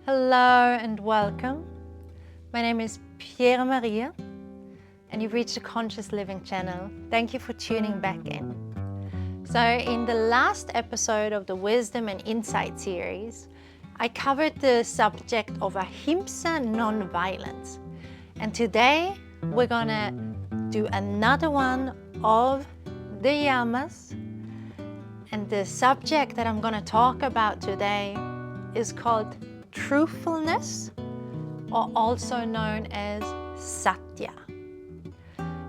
Hello and welcome. My name is Piera Maria and you've reached the Conscious Living channel. Thank you for tuning back in. So in the last episode of the Wisdom and Insight series, I covered the subject of ahimsa, non-violence. And today we're gonna do another one of the yamas. And the subject that I'm gonna talk about today is called Truthfulness, or also known as Satya.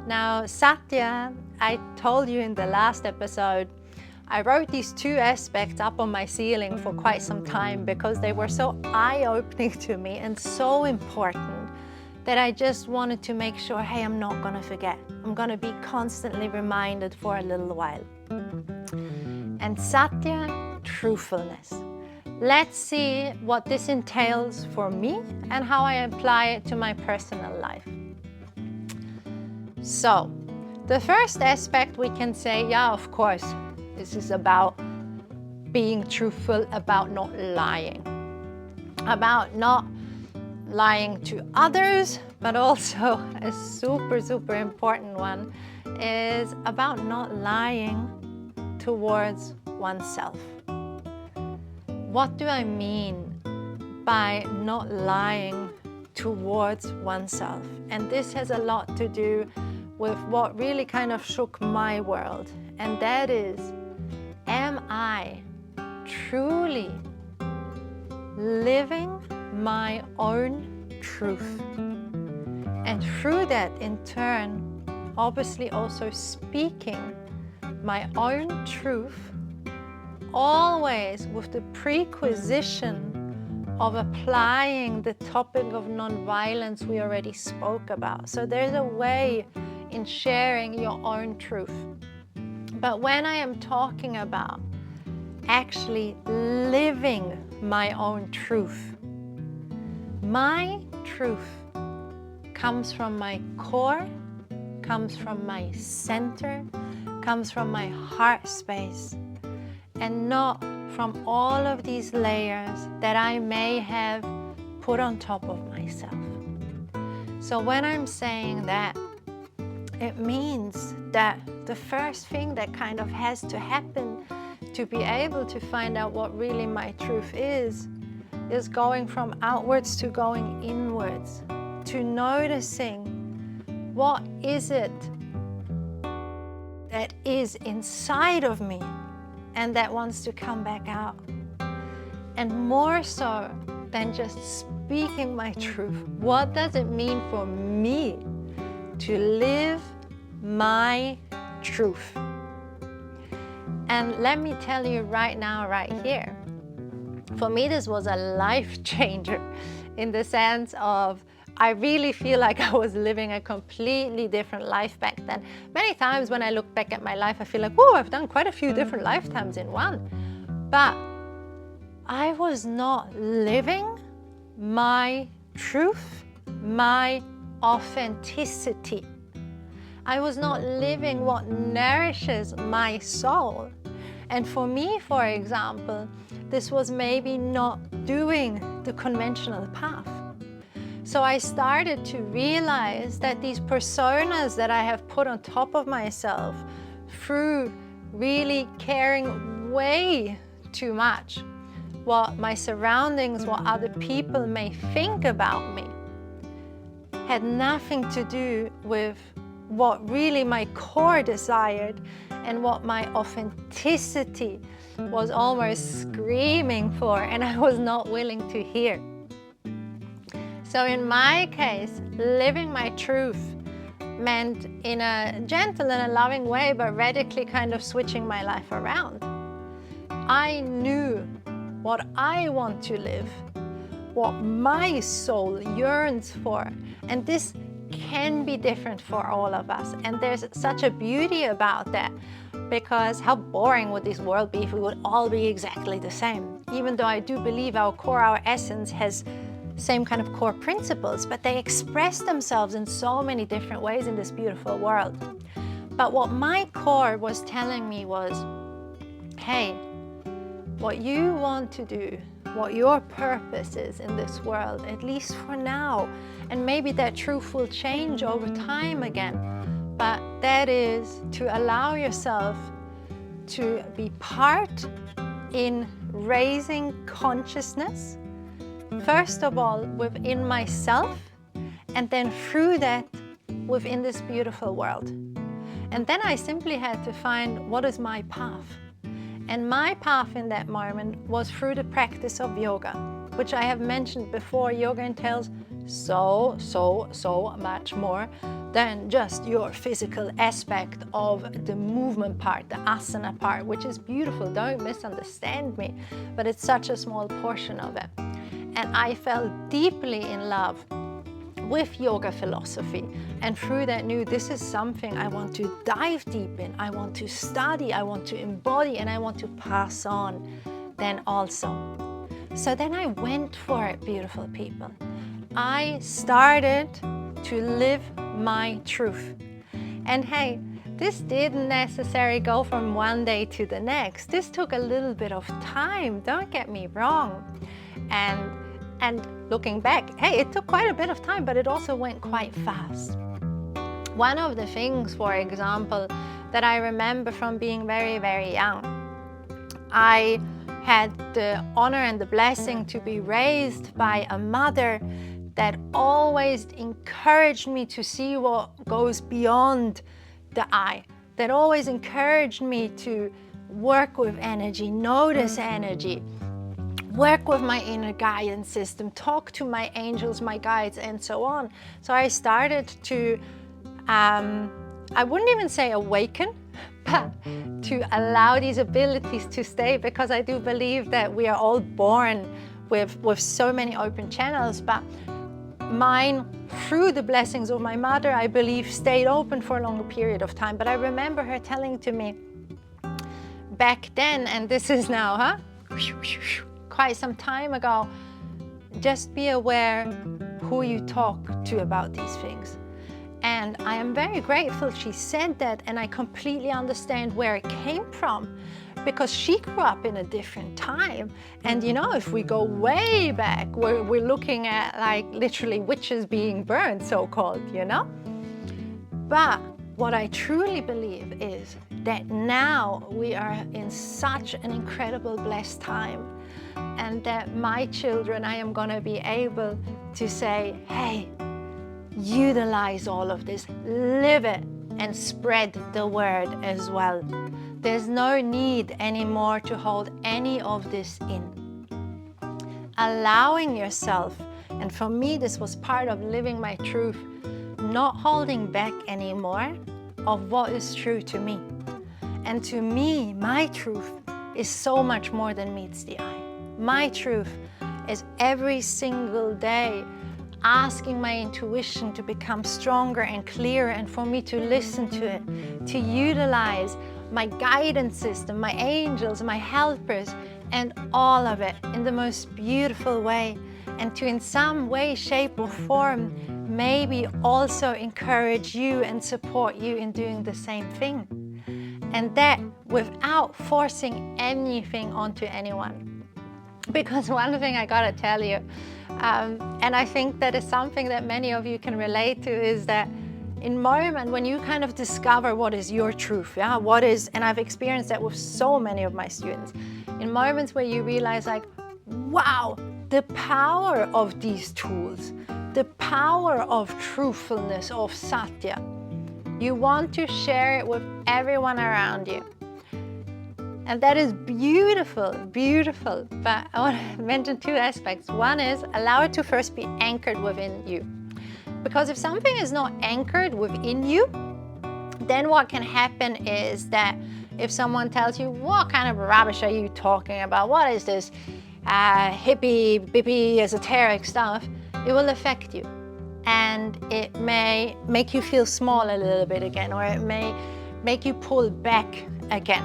Now, Satya, I told you in the last episode, I wrote these two aspects up on my ceiling for quite some time because they were so eye-opening to me and so important that I just wanted to make sure, hey, I'm not gonna forget. I'm gonna be constantly reminded for a little while. And Satya, truthfulness. Let's see what this entails for me and how I apply it to my personal life. So, the first aspect we can say, yeah, of course, this is about being truthful, about not lying. About not lying to others, but also a super, super important one is about not lying towards oneself. What do I mean by not lying towards oneself? And this has a lot to do with what really kind of shook my world. And that is, am I truly living my own truth? And through that, in turn, obviously also speaking my own truth, always with the prerequisition of applying the topic of non-violence we already spoke about. So there's a way in sharing your own truth. But when I am talking about actually living my own truth, my truth comes from my core, comes from my center, comes from my heart space, and not from all of these layers that I may have put on top of myself. So when I'm saying that, it means that the first thing that kind of has to happen to be able to find out what really my truth is going from outwards to going inwards, to noticing what is it that is inside of me and that wants to come back out. And more so than just speaking my truth, what does it mean for me to live my truth? And let me tell you right now, right here, for me this was a life changer in the sense of I really feel like I was living a completely different life back then. Many times when I look back at my life, I feel like, whoa, I've done quite a few different lifetimes in one. But I was not living my truth, my authenticity. I was not living what nourishes my soul. And for me, for example, this was maybe not doing the conventional path. So I started to realize that these personas that I have put on top of myself through really caring way too much what my surroundings, what other people may think about me, had nothing to do with what really my core desired and what my authenticity was almost screaming for and I was not willing to hear. So in my case, living my truth meant in a gentle and a loving way, but radically kind of switching my life around. I knew what I want to live, what my soul yearns for, and this can be different for all of us. And there's such a beauty about that, because how boring would this world be if we would all be exactly the same? Even though I do believe our core, our essence has same kind of core principles, but they express themselves in so many different ways in this beautiful world. But what my core was telling me was, hey, what you want to do, what your purpose is in this world, at least for now. And maybe that truth will change over time again. But that is to allow yourself to be part in raising consciousness, first of all within myself, and then through that within this beautiful world. And then I simply had to find what is my path. And my path in that moment was through the practice of yoga, which I have mentioned before. Yoga entails so much more than just your physical aspect of the movement part, the asana part, which is beautiful, don't misunderstand me, but it's such a small portion of it. And I fell deeply in love with yoga philosophy, and through that knew this is something I want to dive deep in, I want to study, I want to embody, and I want to pass on then also. So then I went for it, beautiful people. I started to live my truth. And hey, this didn't necessarily go from one day to the next. This took a little bit of time, don't get me wrong. And looking back, hey, it took quite a bit of time, but it also went quite fast. One of the things, for example, that I remember from being very, very young, I had the honor and the blessing to be raised by a mother that always encouraged me to see what goes beyond the eye, that always encouraged me to work with energy, notice energy, work with my inner guidance system, talk to my angels, my guides, and so on. So I started to, I wouldn't even say awaken, but to allow these abilities to stay, because I do believe that we are all born with so many open channels, but mine, through the blessings of my mother, I believe stayed open for a longer period of time. But I remember her telling to me back then, and this is now, quite some time ago, just be aware who you talk to about these things. And I am very grateful she said that, and I completely understand where it came from, because she grew up in a different time. And you know, if we go way back, we're looking at like literally witches being burned, so-called, you know? But what I truly believe is that now we are in such an incredible blessed time, and that my children, I am going to be able to say, hey, utilize all of this, live it, and spread the word as well. There's no need anymore to hold any of this in. Allowing yourself, and for me this was part of living my truth, not holding back anymore of what is true to me. And to me, my truth is so much more than meets the eye. My truth is every single day asking my intuition to become stronger and clearer, and for me to listen to it, to utilize my guidance system, my angels, my helpers, and all of it in the most beautiful way, and to in some way, shape or form maybe also encourage you and support you in doing the same thing. And that without forcing anything onto anyone. Because one thing I gotta tell you, and I think that is something that many of you can relate to, is that in moment when you kind of discover what is your truth, what is, and I've experienced that with so many of my students, in moments where you realize like, wow, the power of these tools, the power of truthfulness, of Satya, you want to share it with everyone around you. And that is beautiful, beautiful. But I want to mention two aspects. One is allow it to first be anchored within you. Because if something is not anchored within you, then what can happen is that if someone tells you, what kind of rubbish are you talking about? What is this hippie, bippy, esoteric stuff? It will affect you. And it may make you feel small a little bit again, or it may make you pull back again.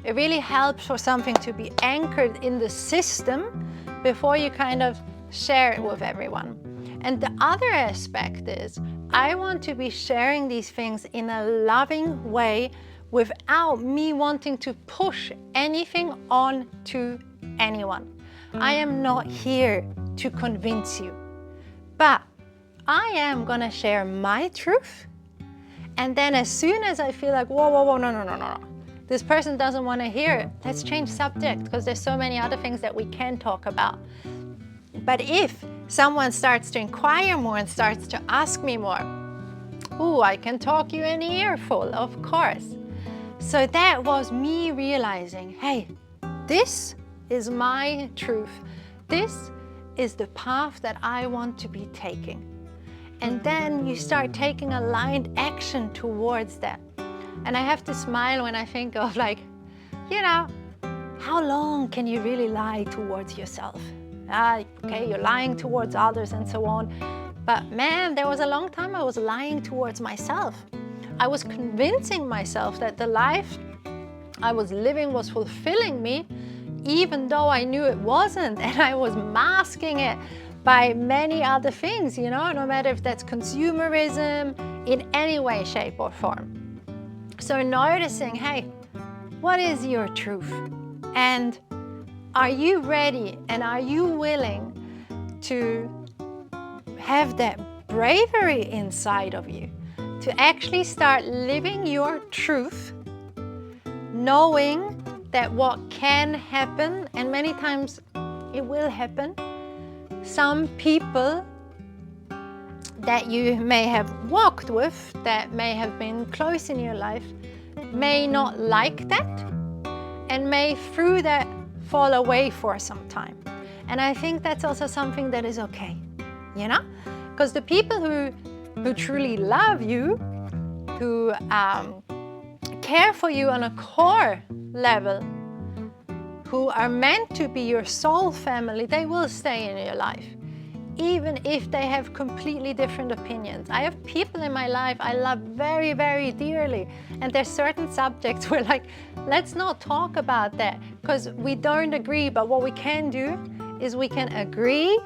It really helps for something to be anchored in the system before you kind of share it with everyone. And the other aspect is, I want to be sharing these things in a loving way without me wanting to push anything on to anyone. I am not here to convince you, but I am gonna share my truth. And then as soon as I feel like, whoa, whoa, whoa, no, this person doesn't want to hear it, let's change subject, because there's so many other things that we can talk about. But if someone starts to inquire more and starts to ask me more, ooh, I can talk you an earful, of course. So that was me realizing, hey, this is my truth. This is the path that I want to be taking. And then you start taking aligned action towards that. And I have to smile when I think of, like, you know, how long can you really lie towards yourself? Okay, you're lying towards others and so on. But man, there was a long time I was lying towards myself. I was convincing myself that the life I was living was fulfilling me, even though I knew it wasn't. And I was masking it by many other things, you know, no matter if that's consumerism in any way, shape or form. So noticing, hey, what is your truth? And are you ready and are you willing to have that bravery inside of you to actually start living your truth, knowing that what can happen, and many times it will happen, some people that you may have walked with, that may have been close in your life, may not like that and may through that fall away for some time. And I think that's also something that is okay, you know? Because the people who truly love you, who care for you on a core level, who are meant to be your soul family, they will stay in your life, even if they have completely different opinions. I have people in my life I love very, very dearly, and there's certain subjects where, like, let's not talk about that because we don't agree, but what we can do is we can agree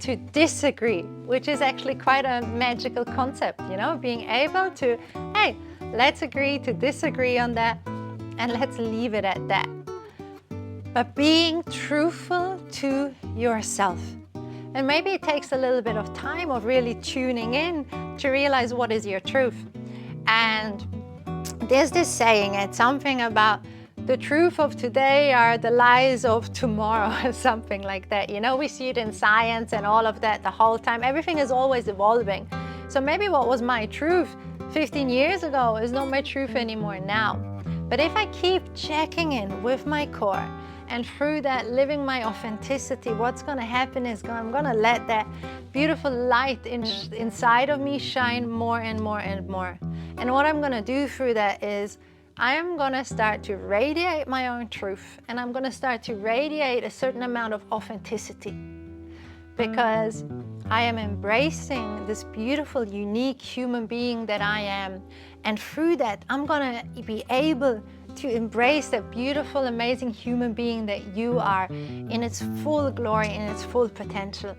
to disagree, which is actually quite a magical concept, you know, being able to, hey, let's agree to disagree on that and let's leave it at that. But being truthful to yourself. And maybe it takes a little bit of time of really tuning in to realize what is your truth. And there's this saying, it's something about the truth of today are the lies of tomorrow, or something like that. You know, we see it in science and all of that the whole time. Everything is always evolving. So maybe what was my truth 15 years ago is not my truth anymore now. But if I keep checking in with my core, and through that living my authenticity, what's going to happen is I'm going to let that beautiful light inside of me shine more and more and more. And what I'm going to do through that is I am going to start to radiate my own truth, and I'm going to start to radiate a certain amount of authenticity, because I am embracing this beautiful, unique human being that I am. And through that, I'm going to be able to embrace that beautiful, amazing human being that you are in its full glory, in its full potential.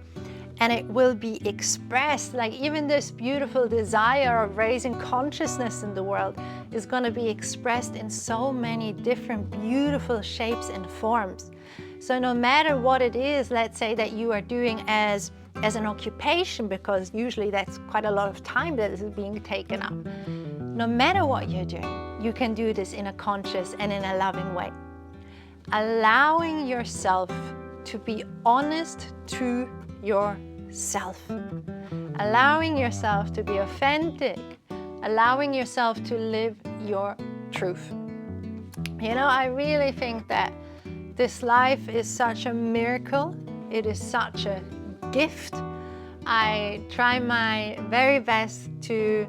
And it will be expressed, like even this beautiful desire of raising consciousness in the world is going to be expressed in so many different beautiful shapes and forms. So no matter what it is, let's say that you are doing as an occupation, because usually that's quite a lot of time that is being taken up. No matter what you're doing, you can do this in a conscious and in a loving way. Allowing yourself to be honest to yourself. Allowing yourself to be authentic. Allowing yourself to live your truth. You know, I really think that this life is such a miracle. It is such a gift. I try my very best to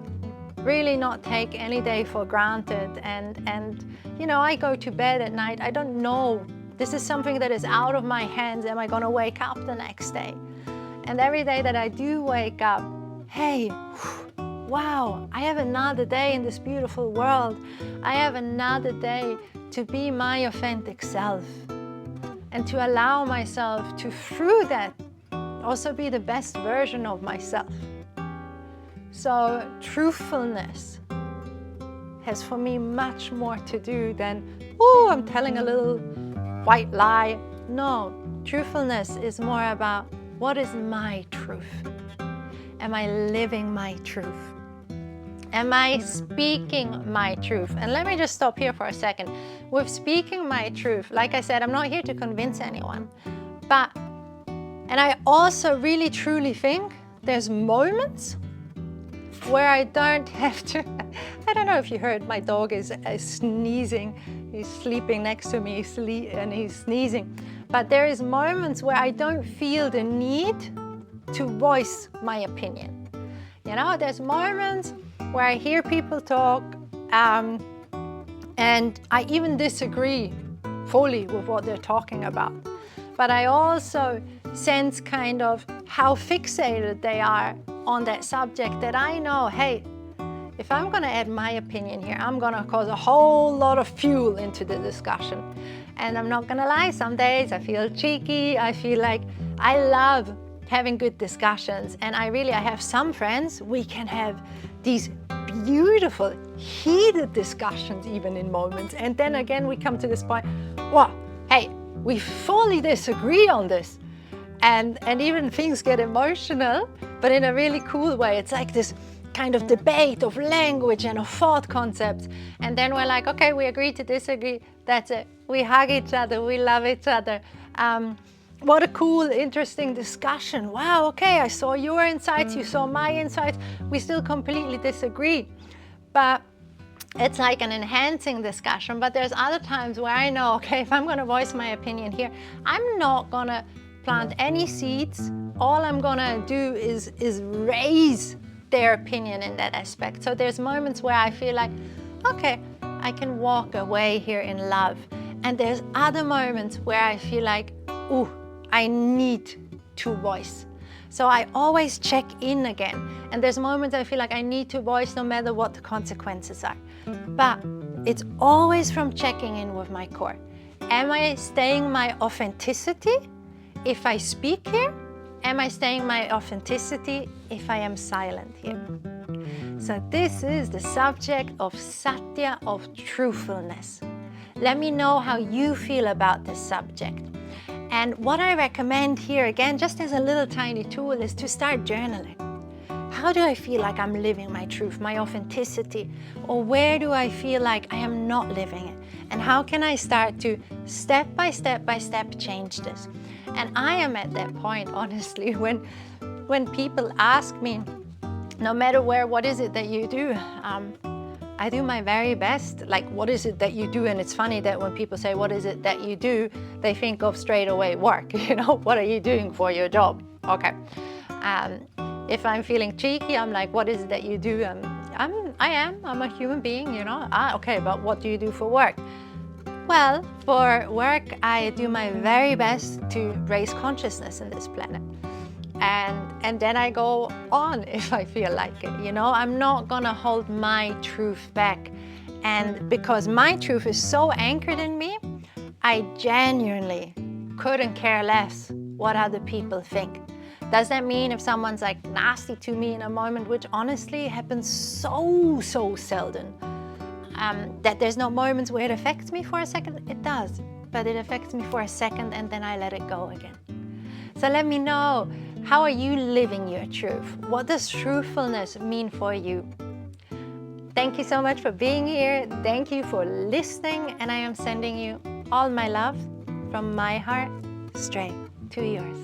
really not take any day for granted, and you know, I go to bed at night, I don't know, this is something that is out of my hands. Am I going to wake up the next day? And every day that I do wake up, hey, wow, I have another day in this beautiful world. I have another day to be my authentic self, and to allow myself to, through that, also be the best version of myself. So truthfulness has for me much more to do than, oh, I'm telling a little white lie. No, Truthfulness is more about, what is my truth? Am I living my truth? Am I speaking my truth? And let me just stop here for a second. With speaking my truth, like I said, I'm not here to convince anyone. And I also really truly think there's moments where I don't have to, I don't know if you heard, my dog is sneezing. He's sleeping next to me and he's sneezing. But there is moments where I don't feel the need to voice my opinion. You know, there's moments where I hear people talk and I even disagree fully with what they're talking about. But I also sense kind of how fixated they are on that subject, that I know, hey, if I'm going to add my opinion here, I'm going to cause a whole lot of fuel into the discussion. And I'm not going to lie, some days I feel cheeky. I feel like I love having good discussions. And I have some friends, we can have these beautiful, heated discussions even in moments. And then again, we come to this point, well, hey, we fully disagree on this. And even things get emotional, but in a really cool way. It's like this kind of debate of language and of thought concepts. And then we're like, okay, we agree to disagree. That's it. We hug each other. We love each other. What a cool, interesting discussion. Wow, okay, I saw your insights. You saw my insights. We still completely disagree. But it's like an enhancing discussion. But there's other times where I know, okay, if I'm going to voice my opinion here, I'm not going to plant any seeds. All I'm going to do is raise their opinion in that aspect. So there's moments where I feel like, okay, I can walk away here in love. And there's other moments where I feel like, ooh, I need to voice. So I always check in again. And there's moments I feel like I need to voice no matter what the consequences are. But it's always from checking in with my core. Am I staying my authenticity if I speak here? Am I staying my authenticity if I am silent here? So this is the subject of Satya, of truthfulness. Let me know how you feel about this subject. And what I recommend here, again, just as a little tiny tool, is to start journaling. How do I feel like I'm living my truth, my authenticity? Or where do I feel like I am not living it? And how can I start to step by step change this? And I am at that point, honestly, when people ask me, no matter where, what is it that you do? I do my very best. Like, what is it that you do? And it's funny that when people say, what is it that you do? They think of straight away work. You know, what are you doing for your job? Okay. If I'm feeling cheeky, I'm like, what is it that you do? I'm a human being, you know. Okay, but what do you do for work? Well, for work, I do my very best to raise consciousness in this planet. And then I go on if I feel like it, you know. I'm not gonna hold my truth back. And because my truth is so anchored in me, I genuinely couldn't care less what other people think. Does that mean if someone's like nasty to me in a moment, which honestly happens so seldom, that there's no moments where it affects me for a second? It does, but it affects me for a second and then I let it go again. So let me know, how are you living your truth? What does truthfulness mean for you? Thank you so much for being here. Thank you for listening, and I am sending you all my love from my heart straight to yours.